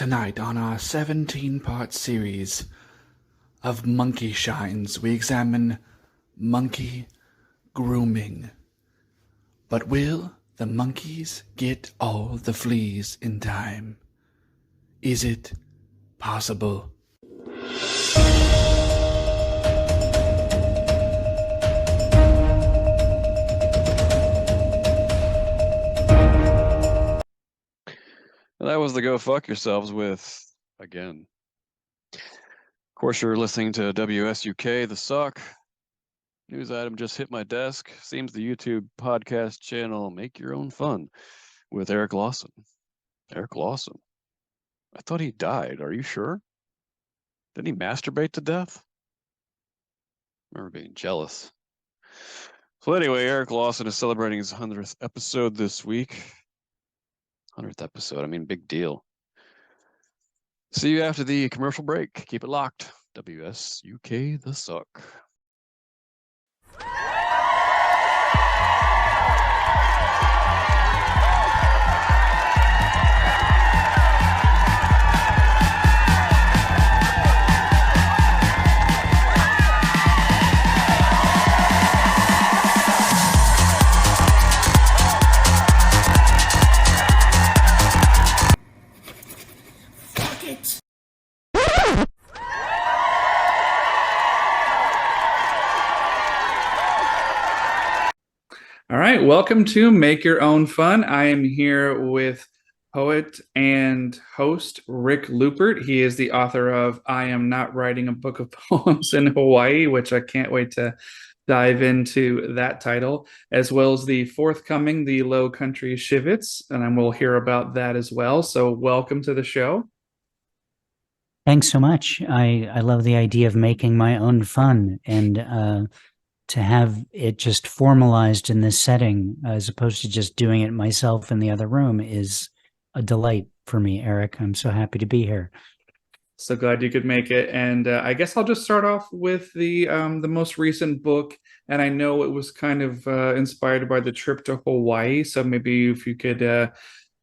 Tonight on our 17-part series of Monkey Shines, we examine monkey grooming. But will the monkeys get all the fleas in time? Is it possible? That was the Go Fuck Yourselves with, again. Of course, you're listening to WSUK, The Suck. News item just hit my desk. Seems the YouTube podcast channel Make Your Own Fun with Eric Lawson. Eric Lawson? I thought he died. Are you sure? Didn't he masturbate to death? I remember being jealous. So anyway, Eric Lawson is celebrating his 100th episode this week. 100th episode, I mean, big deal. See you after the commercial break. Keep it locked. WSUK The Suck. All right, welcome to Make Your Own Fun. I am here with poet and host Rick Lupert. He is the author of I Am Not Writing a Book of Poems in Hawaii, which I can't wait to dive into that title, as well as the forthcoming, the Low Country Shvitz, and we'll hear about that as well. So welcome to the show. Thanks so much. I love the idea of making my own fun, and to have it just formalized in this setting as opposed to just doing it myself in the other room is a delight for me, Eric. I'm so happy to be here. So glad you could make it. And I guess I'll just start off with the most recent book. And I know it was kind of inspired by the trip to Hawaii. So maybe if you could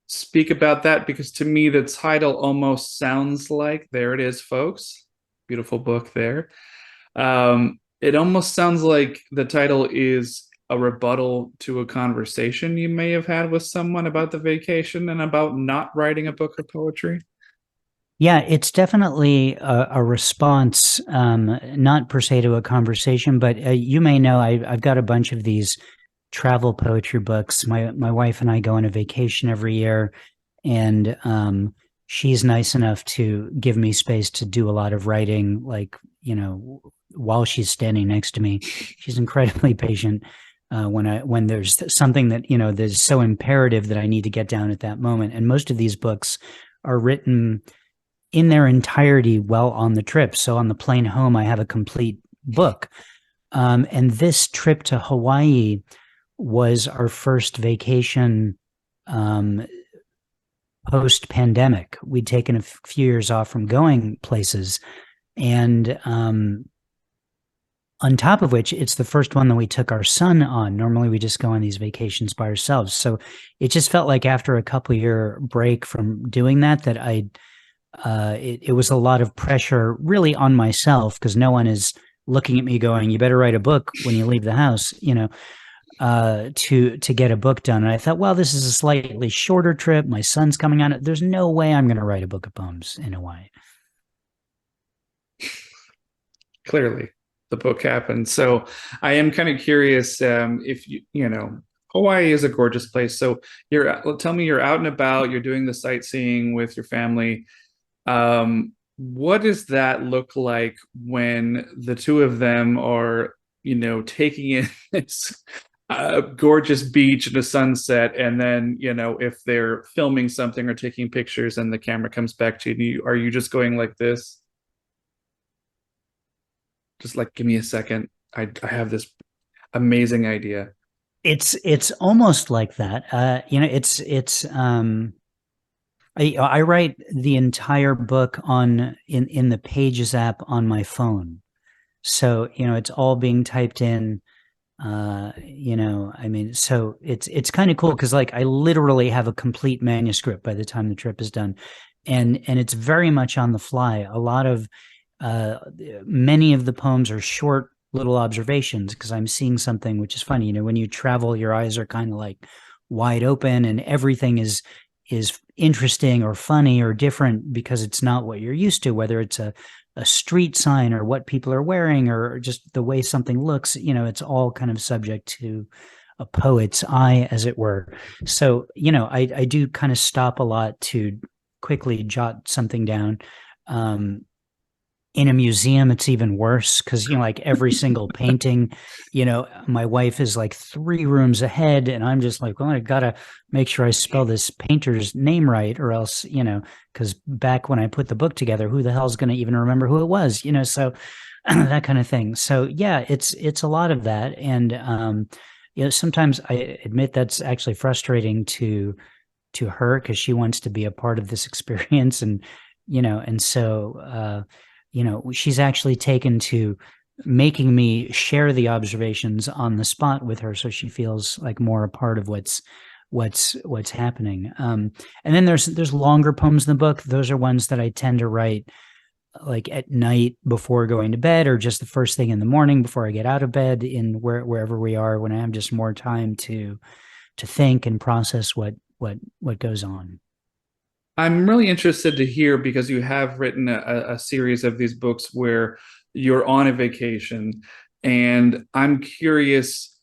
speak about that, because to me, the title almost sounds like, there it is, folks. Beautiful book there. It almost sounds like the title is a rebuttal to a conversation you may have had with someone about the vacation and about not writing a book of poetry. Yeah, it's definitely a response, not per se to a conversation, but you may know I've got a bunch of these travel poetry books. My wife and I go on a vacation every year, and she's nice enough to give me space to do a lot of writing, like, while she's standing next to me. She's incredibly patient when there's something that, that's so imperative that I need to get down at that moment. And most of these books are written in their entirety while on the trip. So on the plane home, I have a complete book. And this trip to Hawaii was our first vacation post-pandemic. We'd taken a few years off from going places. And on top of which, it's the first one that we took our son on. Normally, we just go on these vacations by ourselves. So it just felt like after a couple-year break from doing that it was a lot of pressure really on myself, because no one is looking at me going, you better write a book when you leave the house, to get a book done. And I thought, well, this is a slightly shorter trip. My son's coming on it. There's no way I'm going to write a book of poems in Hawaii. Clearly, the book happened. So I am kind of curious if Hawaii is a gorgeous place. So tell me, you're out and about, you're doing the sightseeing with your family. What does that look like when the two of them are, taking in this gorgeous beach and a sunset, and then, if they're filming something or taking pictures and the camera comes back to you, are you just going like this? Just like, give me a second. I have this amazing idea. It's almost like that. I write the entire book in the Pages app on my phone. So, it's all being typed in. So it's kind of cool because, like, I literally have a complete manuscript by the time the trip is done. and it's very much on the fly. A lot of many of the poems are short little observations because I'm seeing something, which is funny. When you travel, your eyes are kind of like wide open, and everything is interesting or funny or different because it's not what you're used to, whether it's a street sign or what people are wearing or just the way something looks. It's all kind of subject to a poet's eye, as it were. So, I do kind of stop a lot to quickly jot something down. In a museum, it's even worse because, like every single painting, my wife is like 3 rooms ahead, and I'm just like, well, I gotta make sure I spell this painter's name right, or else, because back when I put the book together, who the hell's going to even remember who it was, so that kind of thing. So yeah, it's a lot of that, and sometimes I admit that's actually frustrating to her because she wants to be a part of this experience, and so she's actually taken to making me share the observations on the spot with her, so she feels like more a part of what's happening. And then there's longer poems in the book. Those are ones that I tend to write like at night before going to bed, or just the first thing in the morning before I get out of bed, in wherever we are, when I have just more time to think and process what goes on. I'm really interested to hear, because you have written a series of these books where you're on a vacation, and I'm curious,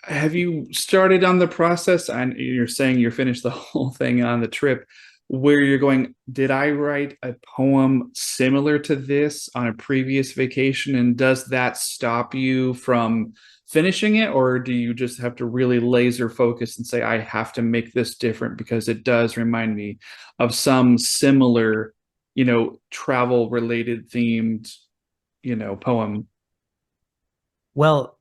have you started on the process? And you're saying you're finished the whole thing on the trip, where you're going, did I write a poem similar to this on a previous vacation? And does that stop you from finishing it? Or do you just have to really laser focus and say, I have to make this different because it does remind me of some similar, travel related themed, poem? Well,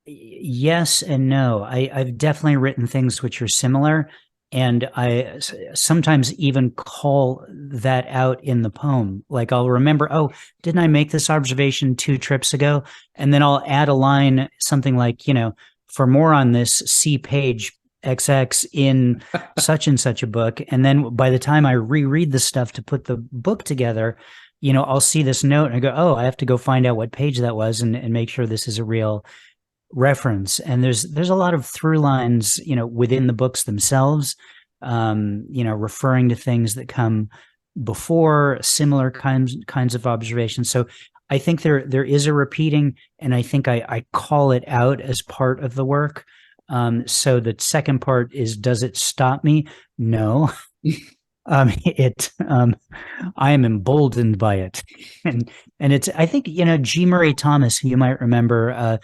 yes and no. I've definitely written things which are similar, and I sometimes even call that out in the poem. Like I'll remember, oh, didn't I make this observation 2 trips ago? And then I'll add a line, something like, for more on this, see page XX in such and such a book. And then by the time I reread the stuff to put the book together, I'll see this note and I go, oh, I have to go find out what page that was and make sure this is a real reference. And there's a lot of through lines, within the books themselves, referring to things that come before, similar kinds of observations. So I think there is a repeating, and I think I call it out as part of the work. So the second part is, does it stop me? No. I am emboldened by it. And it's, I think, G. Murray Thomas, who you might remember,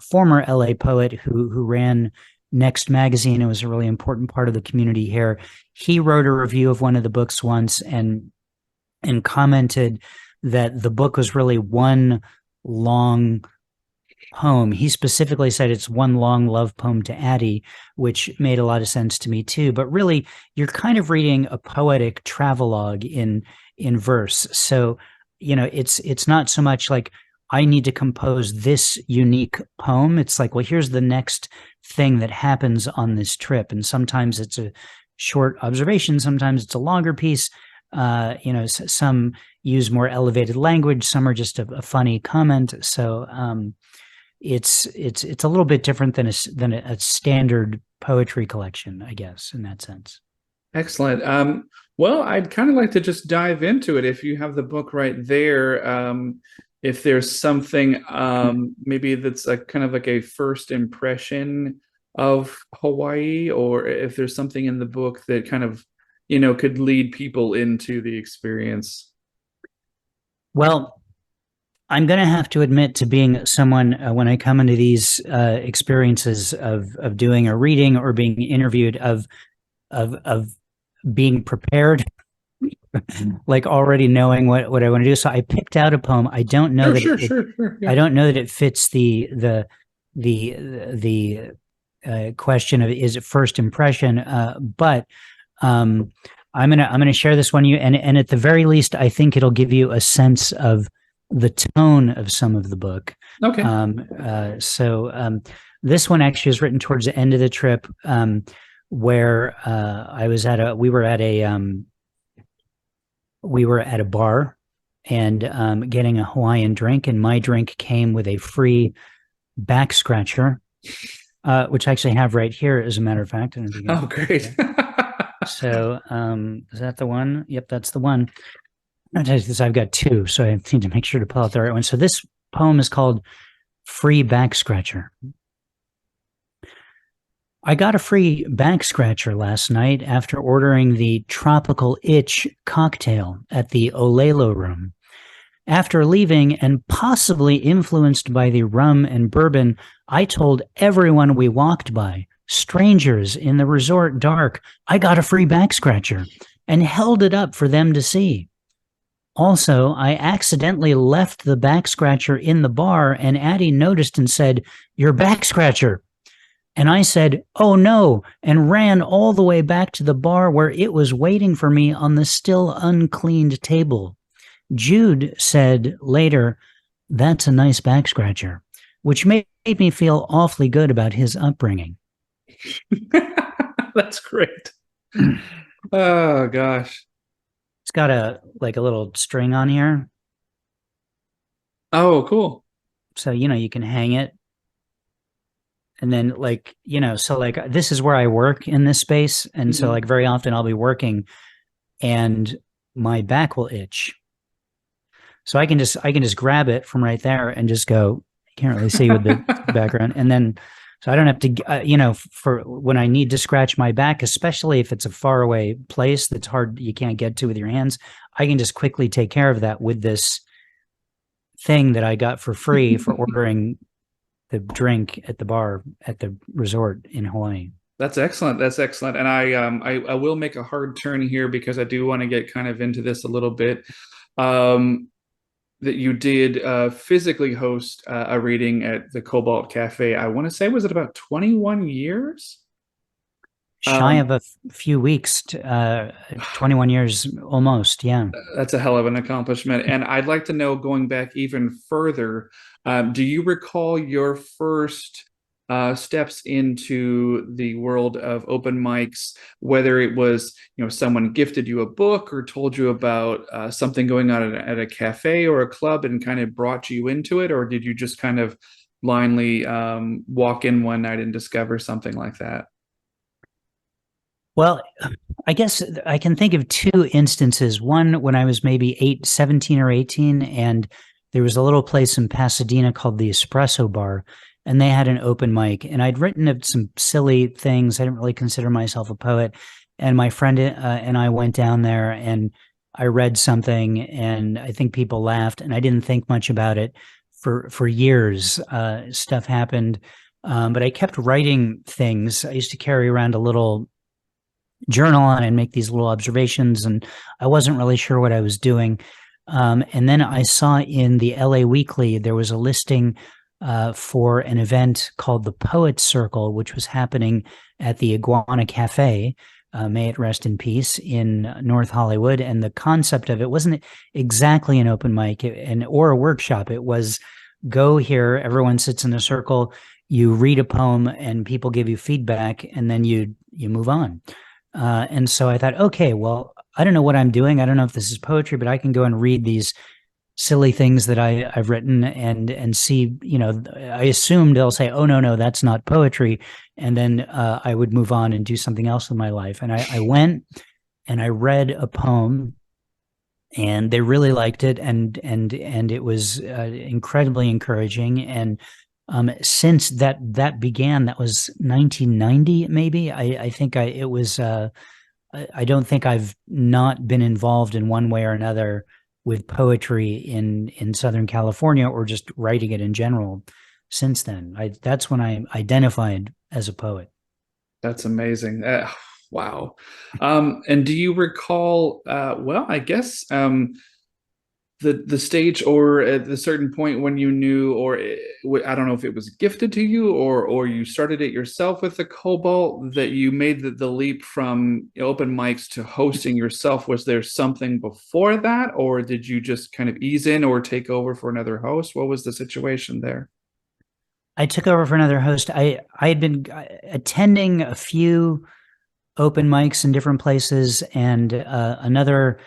former LA poet who ran Next magazine. It was a really important part of the community here. He wrote a review of one of the books once and commented that the book was really one long poem. He specifically said it's one long love poem to Addie, which made a lot of sense to me too. But really, you're kind of reading a poetic travelogue in verse. So, it's not so much like I need to compose this unique poem. It's like, well, here's the next thing that happens on this trip. And sometimes it's a short observation. Sometimes it's a longer piece. Some use more elevated language. Some are just a funny comment. So it's a little bit different than a standard poetry collection, I guess, in that sense. Excellent. Well, I'd kind of like to just dive into it. If you have the book right there, if there's something maybe that's kind of like a first impression of Hawaii, or if there's something in the book that kind of, could lead people into the experience. Well, I'm going to have to admit to being someone, when I come into these experiences of doing a reading or being interviewed, of being prepared, like already knowing what I want to do. So I picked out a poem. I don't know Sure. Yeah. I don't know that it fits the question of, is it first impression? But I'm gonna share this one, and at the very least, I think it'll give you a sense of the tone of some of the book. Okay. So this one actually was written towards the end of the trip, where we were at we were at a bar and getting a Hawaiian drink, and my drink came with a free back scratcher, which I actually have right here, as a matter of fact. Oh, great. So, is that the one? Yep, that's the one. I've got two, so I need to make sure to pull out the right one. So this poem is called Free Back Scratcher. I got a free back scratcher last night after ordering the Tropical Itch cocktail at the Olelo Room. After leaving and possibly influenced by the rum and bourbon, I told everyone we walked by, strangers in the resort dark, I got a free back scratcher, and held it up for them to see. Also, I accidentally left the back scratcher in the bar, and Addie noticed and said, "Your back scratcher." And I said, "Oh no," and ran all the way back to the bar where it was waiting for me on the still uncleaned table. Jude said later, "That's a nice back scratcher," which made me feel awfully good about his upbringing. That's great. Oh gosh. It's got a little string on here. Oh, cool. So, you can hang it. And then this is where I work in this space. And so very often I'll be working and my back will itch. So I can just grab it from right there and just go, I can't really see with the background. And then, so I don't have to, for when I need to scratch my back, especially if it's a far away place that's hard, you can't get to with your hands, I can just quickly take care of that with this thing that I got for free for ordering the drink at the bar at the resort in Hawaii. That's excellent. That's excellent. And I will make a hard turn here because I do want to get kind of into this a little bit. That you did physically host a reading at the Cobalt Cafe. I want to say, was it about 21 years? Shy of a few weeks, 21 years almost. Yeah. That's a hell of an accomplishment. And I'd like to know, going back even further, do you recall your first steps into the world of open mics, whether it was, someone gifted you a book or told you about something going on at a cafe or a club and kind of brought you into it? Or did you just kind of blindly walk in one night and discover something like that? Well, I guess I can think of two instances. One, when I was maybe 17 or 18, and there was a little place in Pasadena called the Espresso Bar, and they had an open mic. And I'd written some silly things. I didn't really consider myself a poet. And my friend and I went down there, and I read something, and I think people laughed, and I didn't think much about it for years. Stuff happened, but I kept writing things. I used to carry around a little journal on and make these little observations, and I wasn't really sure what I was doing. And then I saw in the LA Weekly, there was a listing for an event called the Poets Circle, which was happening at the Iguana Cafe, may it rest in peace, in North Hollywood. And the concept of it wasn't exactly an open mic or a workshop. It was, go here, everyone sits in a circle, you read a poem and people give you feedback, and then you move on. And so I thought, okay, well, I don't know what I'm doing. I don't know if this is poetry, but I can go and read these silly things that I've written and see, I assumed they'll say, oh, no, that's not poetry. And then I would move on and do something else with my life. And I went and I read a poem, and they really liked it. And it was incredibly encouraging. And since that began, that was 1990, maybe. I think it was, I don't think I've not been involved in one way or another with poetry in Southern California, or just writing it in general since then. That's when I identified as a poet. That's amazing. Wow. And do you recall, I guess, the stage or at the certain point when you knew, or I don't know if it was gifted to you or you started it yourself with the Cobalt, that you made the leap from open mics to hosting yourself? Was there something before that, or did you just kind of ease in or take over for another host? What was the situation there? I took over for another host. I had been attending a few open mics in different places, and another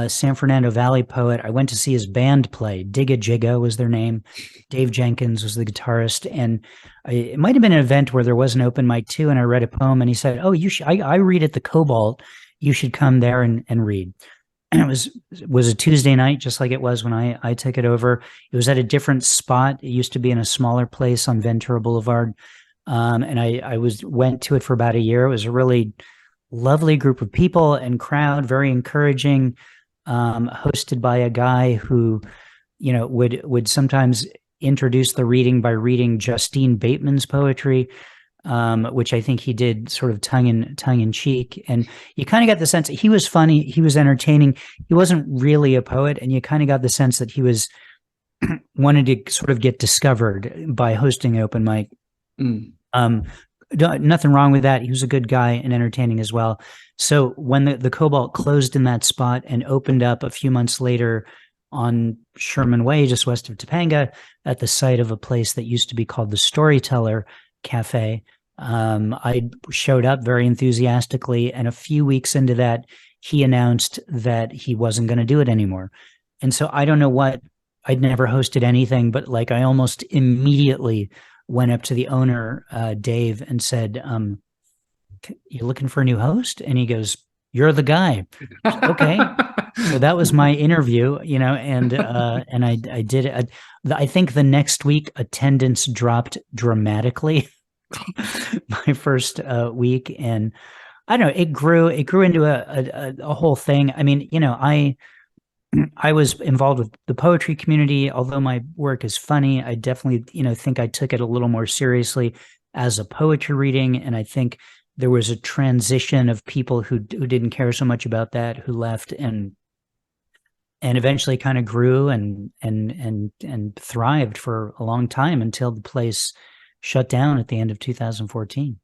San Fernando Valley poet. I went to see his band play. Digga Jigga was their name. Dave Jenkins was the guitarist, and it might have been an event where there was an open mic too. And I read a poem, and he said, "Oh, you should. I read at the Cobalt. You should come there and read." And it was a Tuesday night, just like it was when I took it over. It was at a different spot. It used to be in a smaller place on Ventura Boulevard, and I went to it for about a year. It was a really lovely group of people and crowd, very encouraging, hosted by a guy who, would sometimes introduce the reading by reading Justine Bateman's poetry, which I think he did sort of tongue in cheek. And you kind of got the sense that he was funny, he was entertaining. He wasn't really a poet, and you kind of got the sense that he was wanted to sort of get discovered by hosting an open mic. Nothing wrong with that. He was a good guy and entertaining as well. So when the Cobalt closed in that spot and opened up a few months later on Sherman Way, just west of Topanga, at the site of a place that used to be called the Storyteller Cafe, I showed up very enthusiastically. And a few weeks into that, he announced that he wasn't going to do it anymore. And so I don't know what, I'd never hosted anything, but like I almost immediately went up to the owner, Dave, and said, "You're looking for a new host?" And he goes, "You're the guy." Okay. So that was my interview, and I did it. I think the next week attendance dropped dramatically my first week. And I don't know, it grew into a whole thing. I mean, I was involved with the poetry community. Although my work is funny, I definitely, think I took it a little more seriously as a poetry reading. And I think there was a transition of people who didn't care so much about that, who left and eventually kind of grew and thrived for a long time until the place shut down at the end of 2014.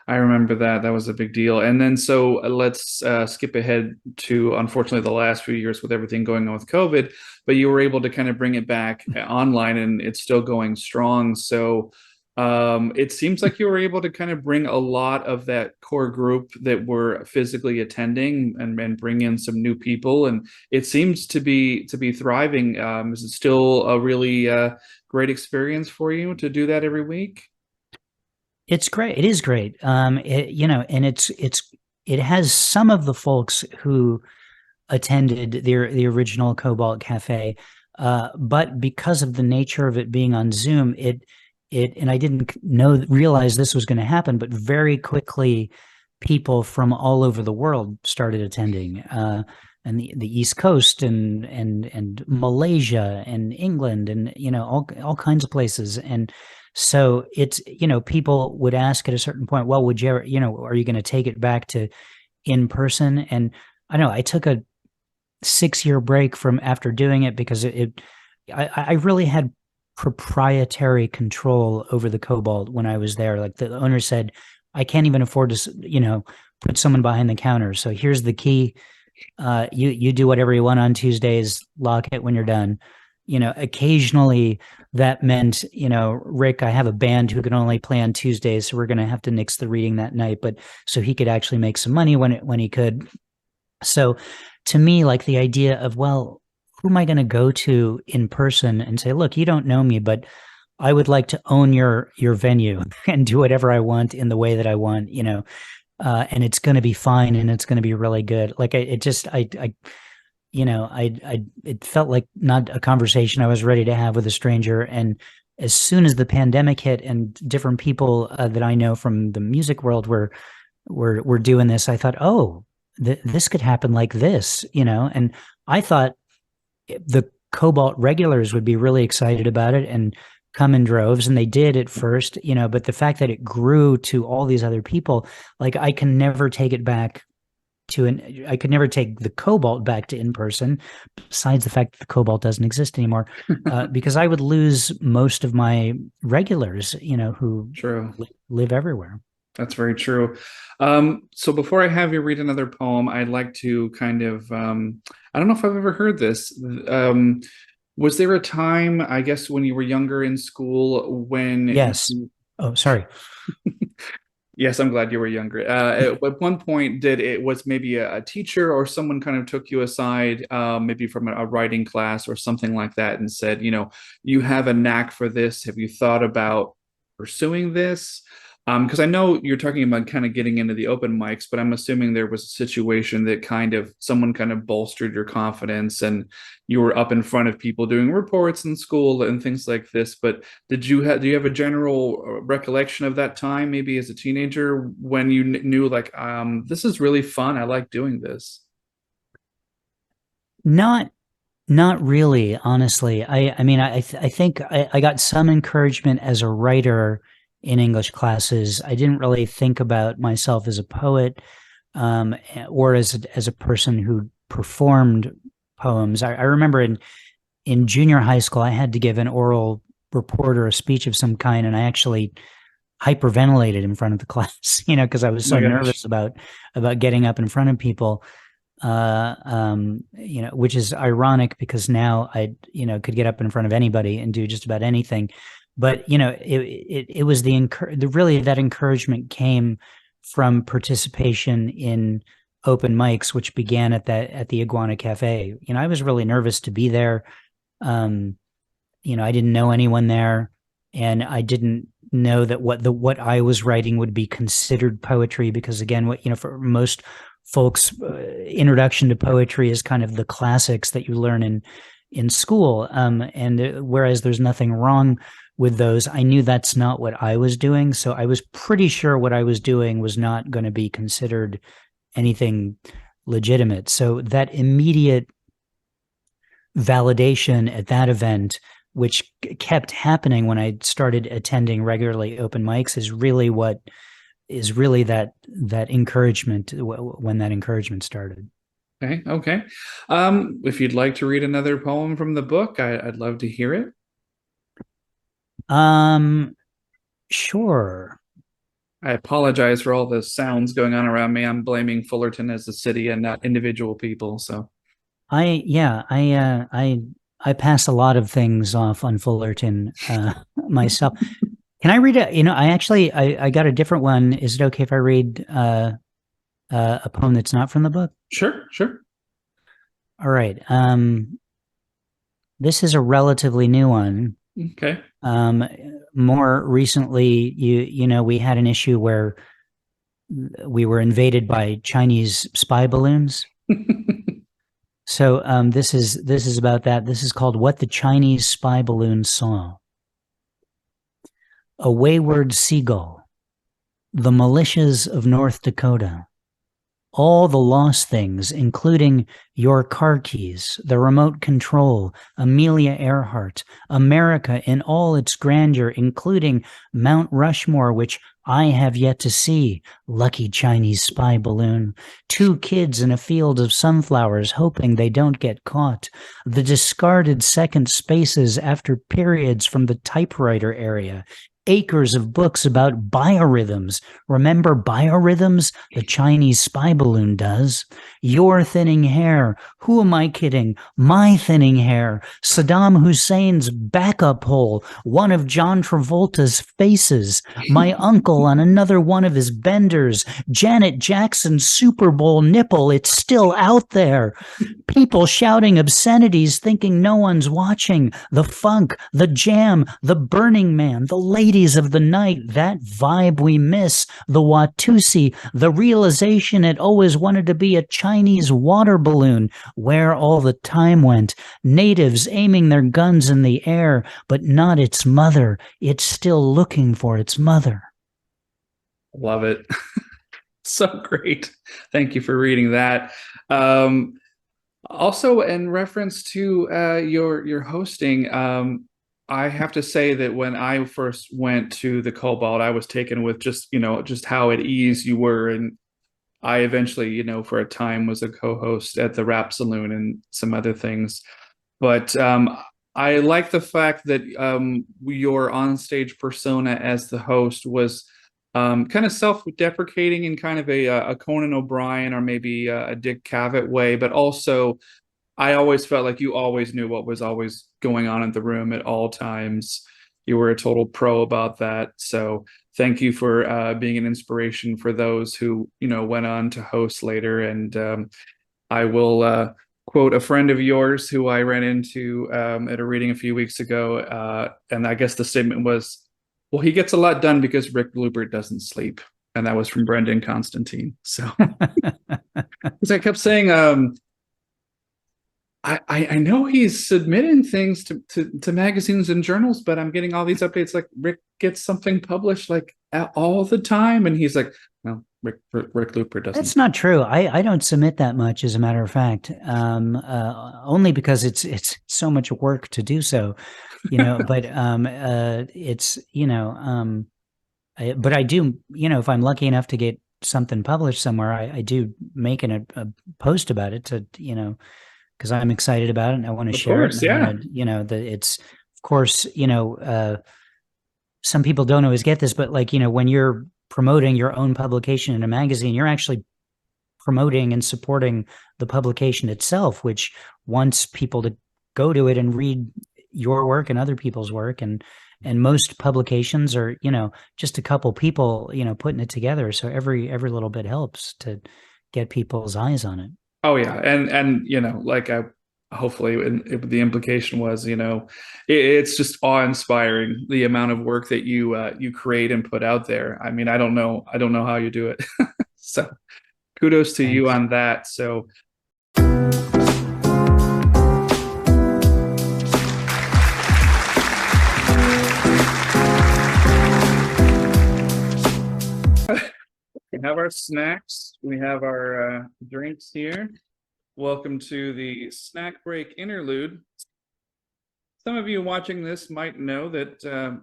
I remember that. That was a big deal. And then so let's skip ahead to, unfortunately, the last few years with everything going on with COVID, but you were able to kind of bring it back online, and it's still going strong. So it seems like you were able to kind of bring a lot of that core group that were physically attending and bring in some new people. And it seems to be thriving. Is it still a really great experience for you to do that every week? It's great. It is great. And it has some of the folks who attended the original Cobalt Cafe, but because of the nature of it being on Zoom, and I didn't realize this was going to happen, but very quickly, people from all over the world started attending, and the East Coast and Malaysia and England and all kinds of places. And so it's, people would ask at a certain point, well, would you ever, are you going to take it back to in person? And I know I took a 6-year break from after doing it because I really had proprietary control over the Cobalt when I was there. Like the owner said, I can't even afford to, put someone behind the counter. So here's the key. You do whatever you want on Tuesdays, lock it when you're done. Occasionally that meant, Rick, I have a band who can only play on Tuesdays, so we're going to have to nix the reading that night, but so he could actually make some money when he could. So to me, like the idea of, well, who am I going to go to in person and say, look, you don't know me, but I would like to own your venue and do whatever I want in the way that I want, and it's going to be fine and it's going to be really good. Like it felt like not a conversation I was ready to have with a stranger. And as soon as the pandemic hit and different people that I know from the music world were doing this, I thought, oh, this could happen like this, and I thought the Cobalt regulars would be really excited about it and come in droves, and they did at first, but the fact that it grew to all these other people, like I can never take it back I could never take the Cobalt back to in person, besides the fact that the Cobalt doesn't exist anymore, because I would lose most of my regulars, who live everywhere. That's very true. So before I have you read another poem, I'd like to kind of, I don't know if I've ever heard this. Was there a time, I guess, when you were younger in school when... Yes. Oh, sorry. Yes, I'm glad you were younger. At one point, did it was maybe a teacher or someone kind of took you aside, maybe from a writing class or something like that, and said, you have a knack for this. Have you thought about pursuing this? Because I know you're talking about kind of getting into the open mics, but I'm assuming there was a situation that kind of someone kind of bolstered your confidence and you were up in front of people doing reports in school and things like this. But do you have a general recollection of that time, maybe as a teenager, when you knew like, this is really fun. I like doing this. Not Not really, honestly. I mean, I think I got some encouragement as a writer in English classes. I didn't really think about myself as a poet, um, or as a person who performed poems. I remember in junior high school, I had to give an oral report or a speech of some kind, and I actually hyperventilated in front of the class, because I was Oh so my gosh. nervous about getting up in front of people. Which is ironic because now I, could get up in front of anybody and do just about anything. But, it was really that encouragement came from participation in open mics, which began at the Iguana Cafe. I was really nervous to be there. Um, I didn't know anyone there, and I didn't know that what I was writing would be considered poetry, because again, for most folks, introduction to poetry is kind of the classics that you learn in school, and whereas there's nothing wrong with those, I knew that's not what I was doing, so I was pretty sure what I was doing was not going to be considered anything legitimate. So that immediate validation at that event, which kept happening when I started attending regularly open mics, is really that encouragement, when that encouragement started. Okay, okay. If you'd like to read another poem from the book, I'd love to hear it. Um, sure. I apologize for all the sounds going on around me. I'm blaming Fullerton as a city and not individual people. So, I pass a lot of things off on Fullerton myself. Can I read it? I got a different one. Is it okay if I read a poem that's not from the book? sure, sure. All right. This is a relatively new one. Okay. More recently, we had an issue where we were invaded by Chinese spy balloons. So this is about that. This is called "What the Chinese Spy Balloon Saw." A wayward seagull, the militias of North Dakota, all the lost things, including your car keys, the remote control, Amelia Earhart, America in all its grandeur, including Mount Rushmore, which I have yet to see, lucky Chinese spy balloon, 2 kids in a field of sunflowers hoping they don't get caught, the discarded second spaces after periods from the typewriter area, acres of books about biorhythms. Remember biorhythms? The Chinese spy balloon does. Your thinning hair. Who am I kidding? My thinning hair. Saddam Hussein's backup hole. One of John Travolta's faces. My uncle on another one of his benders. Janet Jackson's Super Bowl nipple. It's still out there. People shouting obscenities thinking no one's watching. The funk, the jam, the Burning Man, the ladies of the night, that vibe we miss, the Watusi, the realization it always wanted to be a Chinese water balloon, where all the time went, natives aiming their guns in the air, but not its mother. It's still looking for its mother. Love it. So great. Thank you for reading that. Also, in reference to your hosting, I have to say that when I first went to the Cobalt, I was taken with just how at ease you were, and I eventually, for a time was a co-host at the Rap Saloon and some other things. But I like the fact that your onstage persona as the host was kind of self-deprecating in kind of a Conan O'Brien or maybe a Dick Cavett way, but also I always felt like you always knew what was always going on in the room at all times. you were a total pro about that. So thank you for being an inspiration for those who, went on to host later. And I will quote a friend of yours who I ran into at a reading a few weeks ago. And I guess the statement was, well, he gets a lot done because Rick Lupert doesn't sleep. And that was from Brendan Constantine. So because I kept saying, I know he's submitting things to magazines and journals, but I'm getting all these updates like Rick gets something published like all the time. And he's like, no, Rick Lupert doesn't. That's not true. I don't submit that much, as a matter of fact, only because it's so much work to do so, but it's, but I do, if I'm lucky enough to get something published somewhere, I do make a post about it to, because I'm excited about it and I want to share it. And it's, of course, some people don't always get this, but like, when you're promoting your own publication in a magazine, you're actually promoting and supporting the publication itself, which wants people to go to it and read your work and other people's work. And most publications are, just a couple people, putting it together. So every little bit helps to get people's eyes on it. Oh yeah. And, like hopefully the implication was, it's just awe-inspiring, the amount of work that you create and put out there. I mean, I don't know how you do it. So kudos to you on that. So we have our snacks, we have our drinks here. Welcome to the Snack Break Interlude. Some of you watching this might know that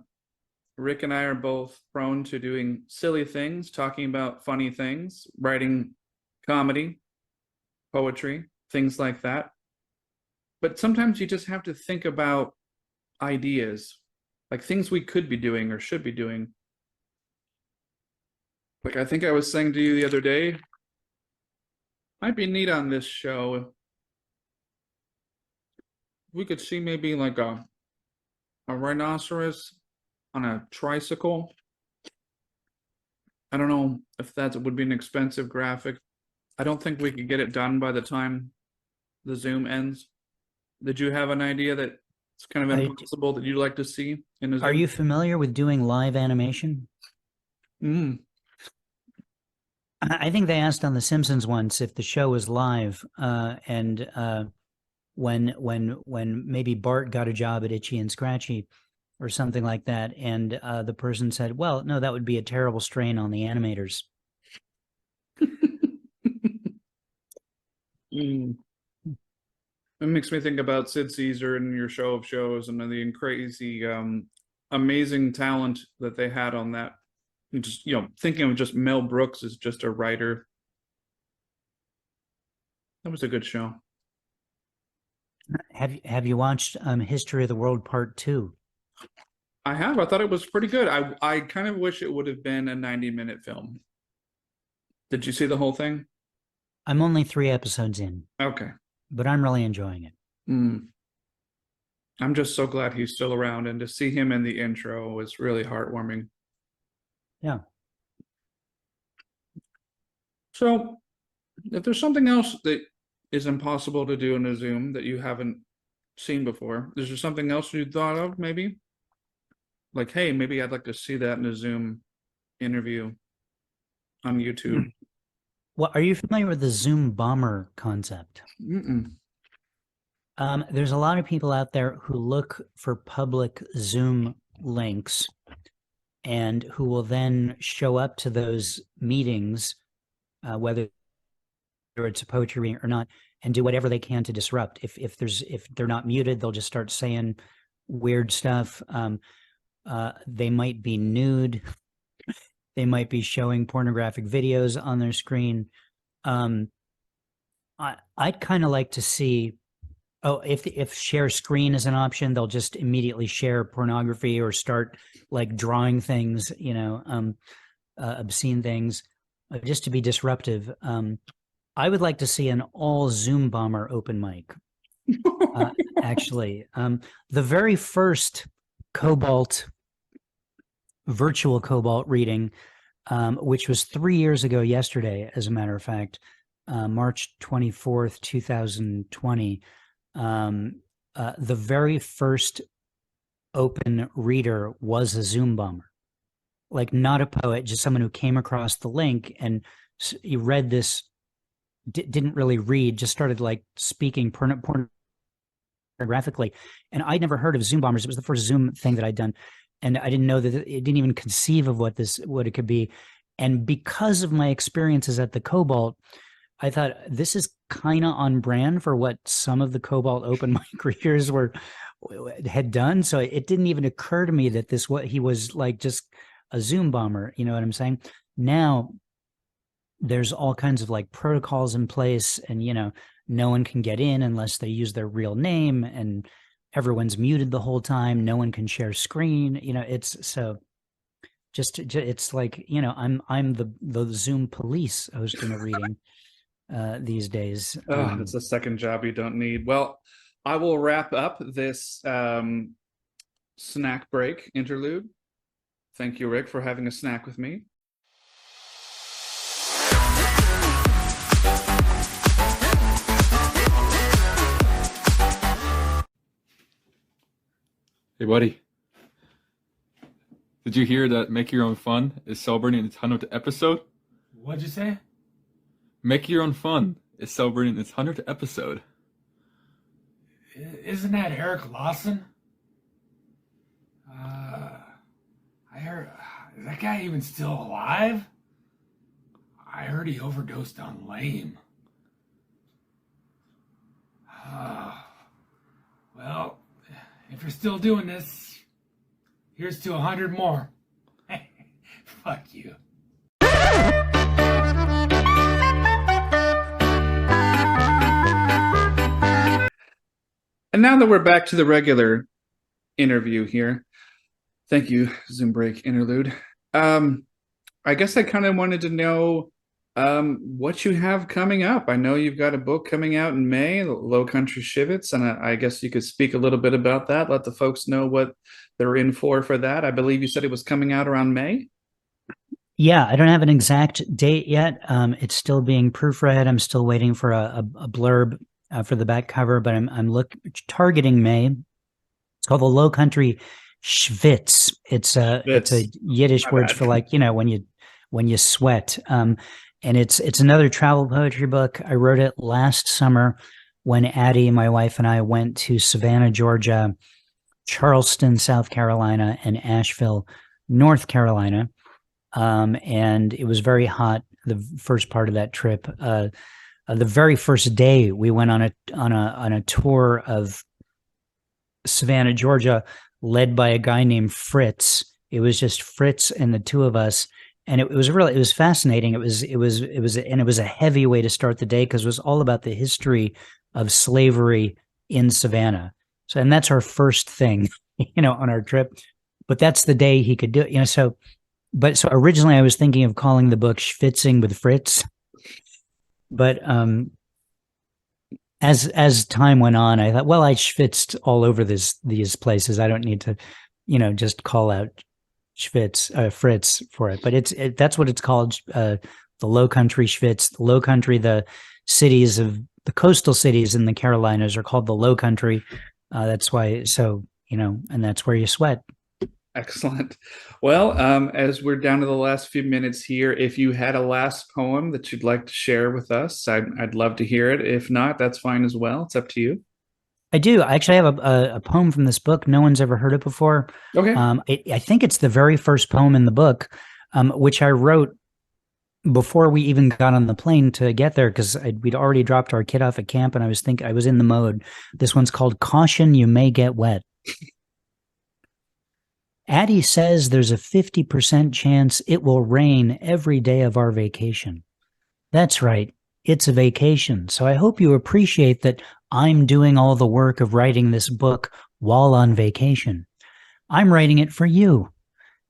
Rick and I are both prone to doing silly things, talking about funny things, writing comedy, poetry, things like that. But sometimes you just have to think about ideas, like things we could be doing or should be doing. Like I think I was saying to you the other day, might be neat on this show. We could see maybe like a rhinoceros on a tricycle. I don't know if that would be an expensive graphic. I don't think we could get it done by the time the Zoom ends. Did you have an idea that it's kind of impossible that you'd like to see in a Zoom? Are you familiar with doing live animation? I think they asked on The Simpsons once if the show was live, and when maybe Bart got a job at Itchy and Scratchy or something like that, and the person said, well, no, that would be a terrible strain on the animators. It makes me think about Sid Caesar and your show of shows and the crazy, amazing talent that they had on that. Just thinking of just Mel Brooks as just a writer. That was a good show. Have you watched History of the World Part 2? I have. I thought it was pretty good. I kind of wish it would have been a 90-minute film. Did you see the whole thing? I'm only 3 episodes in. Okay. But I'm really enjoying it. I'm just so glad he's still around, and to see him in the intro was really heartwarming. Yeah. So if there's something else that is impossible to do in a Zoom that you haven't seen before, is there something else you thought of maybe? Like, hey, maybe I'd like to see that in a Zoom interview on YouTube. Well, are you familiar with the Zoom bomber concept? There's a lot of people out there who look for public Zoom links and who will then show up to those meetings, whether it's a poetry reading or not, and do whatever they can to disrupt. If they're not muted, they'll just start saying weird stuff. They might be nude. They might be showing pornographic videos on their screen. I'd kind of like to see, if share screen is an option, they'll just immediately share pornography or start like drawing things, obscene things, just to be disruptive. I would like to see an all Zoom bomber open mic. Actually, the very first Cobalt virtual Cobalt reading, which was 3 years ago yesterday, as a matter of fact, March 24th, 2020. The very first open reader was a Zoom bomber, like not a poet, just someone who came across the link and he read this, didn't really read, just started like speaking pornographically. And I'd never heard of Zoom bombers. It was the first Zoom thing that I'd done. And I didn't know that it didn't even conceive of what it could be. And because of my experiences at the Cobalt, I thought this is kind of on brand for what some of the Cobalt open mic readers had done. So it didn't even occur to me that he was like just a Zoom bomber. You know what I'm saying? Now there's all kinds of like protocols in place, and no one can get in unless they use their real name, and everyone's muted the whole time. No one can share screen. It's so it's like, I'm the Zoom police hosting a reading these days. Oh, it's a second job you don't need. Well, I will wrap up this snack break interlude. Thank you, Rick, for having a snack with me. Hey, buddy. Did you hear that Make Your Own Fun is celebrating its 100th episode? What'd you say? Make Your Own Fun is celebrating its 100th episode. Isn't that Eric Lawson? I heard, is that guy even still alive? I heard he overdosed on lame. Well, if you're still doing this, here's to 100 more. Fuck you. And now that we're back to the regular interview here, thank you, Zoom Break Interlude. I guess I kind of wanted to know what you have coming up. I know you've got a book coming out in May, Low Country Shvitz, and I guess you could speak a little bit about that, let the folks know what they're in for that. I believe you said it was coming out around May? Yeah, I don't have an exact date yet. It's still being proofread. I'm still waiting for a blurb for the back cover, but I'm targeting May. It's called the Low Country Shvitz. It's a Yiddish word for like, when you sweat. And it's another travel poetry book. I wrote it last summer when Addie, my wife, and I went to Savannah, Georgia, Charleston, South Carolina, and Asheville, North Carolina. And it was very hot the first part of that trip. The very first day we went on a tour of Savannah, Georgia, led by a guy named Fritz. It was just Fritz and the two of us, and it was fascinating. It was a heavy way to start the day because it was all about the history of slavery in Savannah. So, and that's our first thing, on our trip. But that's the day he could do it, So originally I was thinking of calling the book Schwitzing with Fritz, but as time went on, I thought, well, I schwitzed all over these places. I don't need to, just call out Fritz for it. But that's what it's called, the Low Country Shvitz. The Low Country, the coastal cities in the Carolinas are called the Low Country. That's why. So and that's where you sweat. Excellent. Well, as we're down to the last few minutes here, if you had a last poem that you'd like to share with us, I'd love to hear it. If not, that's fine as well. It's up to you. I do. I actually have a poem from this book. No one's ever heard it before. Okay. I think it's the very first poem in the book, which I wrote before we even got on the plane to get there because we'd already dropped our kid off at camp, and I was in the mode. This one's called "Caution, You May Get Wet." Addie says there's a 50% chance it will rain every day of our vacation. That's right. It's a vacation. So I hope you appreciate that I'm doing all the work of writing this book while on vacation. I'm writing it for you.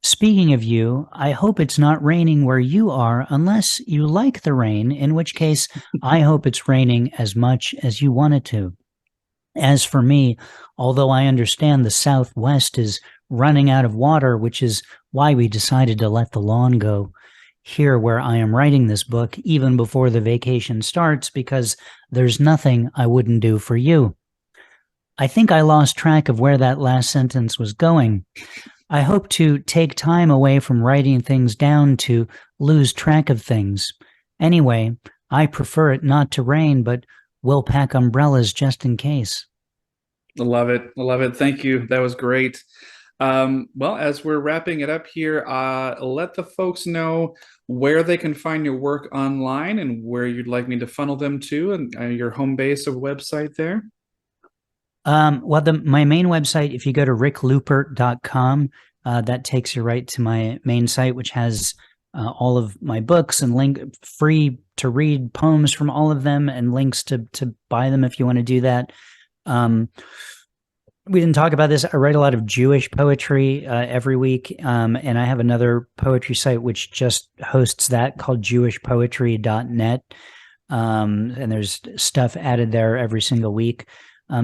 Speaking of you, I hope it's not raining where you are unless you like the rain, in which case I hope it's raining as much as you want it to. As for me, although I understand the Southwest is running out of water, which is why we decided to let the lawn go here where I am writing this book even before the vacation starts, because there's nothing I wouldn't do for you. I think I lost track of where that last sentence was going. I hope to take time away from writing things down to lose track of things. Anyway, I prefer it not to rain, but we'll pack umbrellas just in case. I love it. I love it. Thank you. That was great. Well, as we're wrapping it up here, let the folks know where they can find your work online and where you'd like me to funnel them to, and your home base of website there. Well, my main website, if you go to ricklupert.com, that takes you right to my main site, which has all of my books and free to read poems from all of them and links to buy them if you want to do that. We didn't talk about this. I write a lot of Jewish poetry every week, and I have another poetry site which just hosts that called jewishpoetry.net, and there's stuff added there every single week.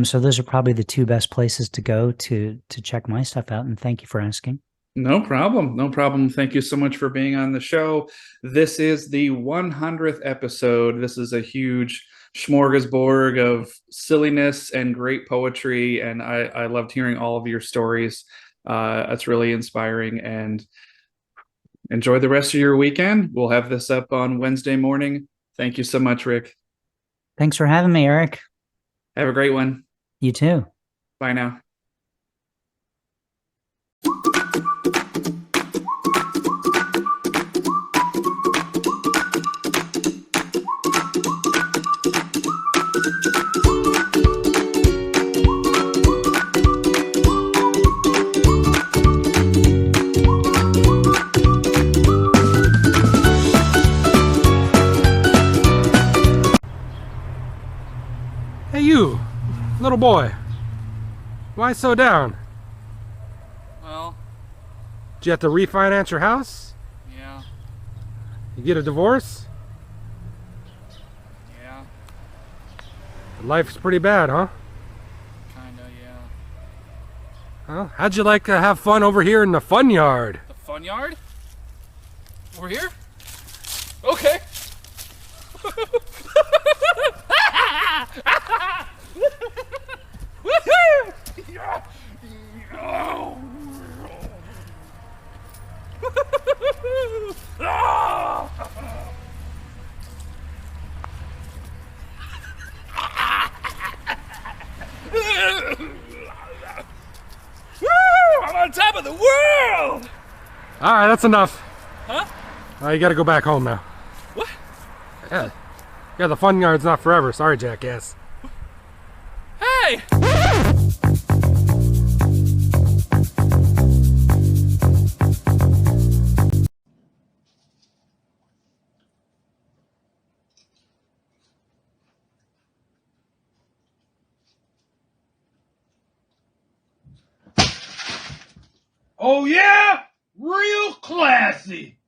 So those are probably the two best places to go to check my stuff out, and thank you for asking. No problem. No problem. Thank you so much for being on the show. This is the 100th episode. This is a huge smorgasbord of silliness and great poetry, and I loved hearing all of your stories. It's really inspiring, and enjoy the rest of your weekend. We'll have this up on Wednesday morning. Thank you so much, Rick. Thanks for having me, Eric. Have a great one. You too. Bye now. Hey you, little boy. Why so down? Well, Did you have to refinance your house? yeah, You get a divorce? yeah, Life's pretty bad, huh? kinda, yeah. Huh? How'd you like to have fun over here in the fun yard? The fun yard? Over here? Okay. I'm on top of the world! Alright, that's enough. Huh? You gotta go back home now. What? Yeah, the fun yard's not forever. Sorry, jackass. Hey! Oh yeah? Real classy.